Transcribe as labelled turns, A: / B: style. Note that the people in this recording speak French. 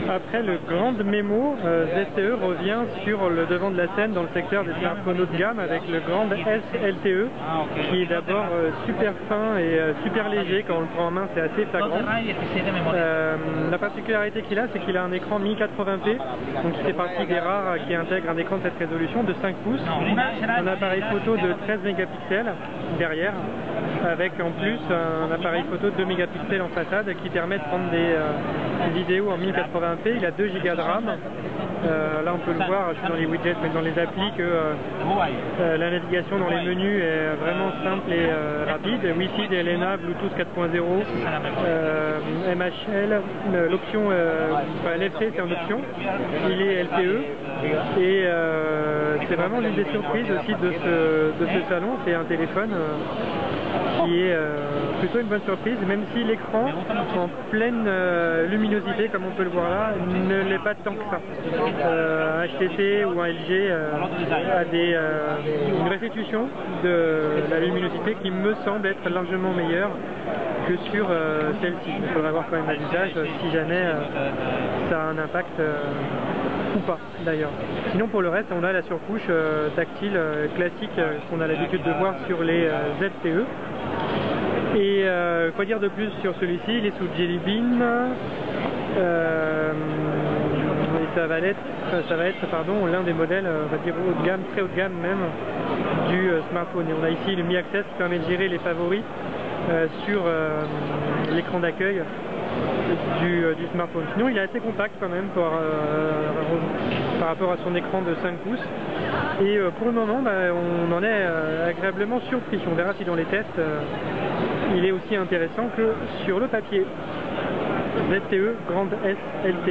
A: Après le Grand Memo, ZTE revient sur le devant de la scène dans le secteur des smartphones haut de gamme avec le Grand S LTE qui est d'abord super fin et super léger. Quand on le prend en main, c'est assez flagrant. La particularité qu'il a, c'est qu'il a un écran 1080p, donc il fait partie des rares qui intègrent un écran de cette résolution de 5 pouces, un appareil photo de 13 mégapixels derrière, avec en plus un appareil photo de 2 mégapixels en façade qui permet de prendre des vidéos en 1080p. Il a 2 Go de RAM. Là on peut le voir, je suis dans les widgets mais dans les applis, que la navigation dans les menus est vraiment simple et rapide. Wi-Fi, DLNA, Bluetooth 4.0, MHL, l'option, LFC c'est en option, il est LTE et c'est vraiment l'une des surprises aussi de ce salon. C'est un téléphone qui est plutôt une bonne surprise, même si l'écran en pleine luminosité, comme on peut le voir là, ne l'est pas tant que ça. Un HTC ou un LG a une restitution de la luminosité qui me semble être largement meilleure que sur celle-ci. Il faudra voir quand même à l'usage si jamais ça a un impact ou pas d'ailleurs. Sinon pour le reste, on a la surcouche tactile classique qu'on a l'habitude de voir sur les ZTE. Et quoi dire de plus sur celui-ci? Il est sous Jelly Bean et ça va être l'un des modèles, on va dire haut de gamme, très haut de gamme même, du smartphone. Et on a ici le Mi Access qui permet de gérer les favoris sur l'écran d'accueil du smartphone. Sinon il est assez compact quand même par rapport à son écran de 5 pouces. Et pour le moment, on en est agréablement surpris. On verra si dans les tests, il est aussi intéressant que sur le papier. ZTE Grand S LTE.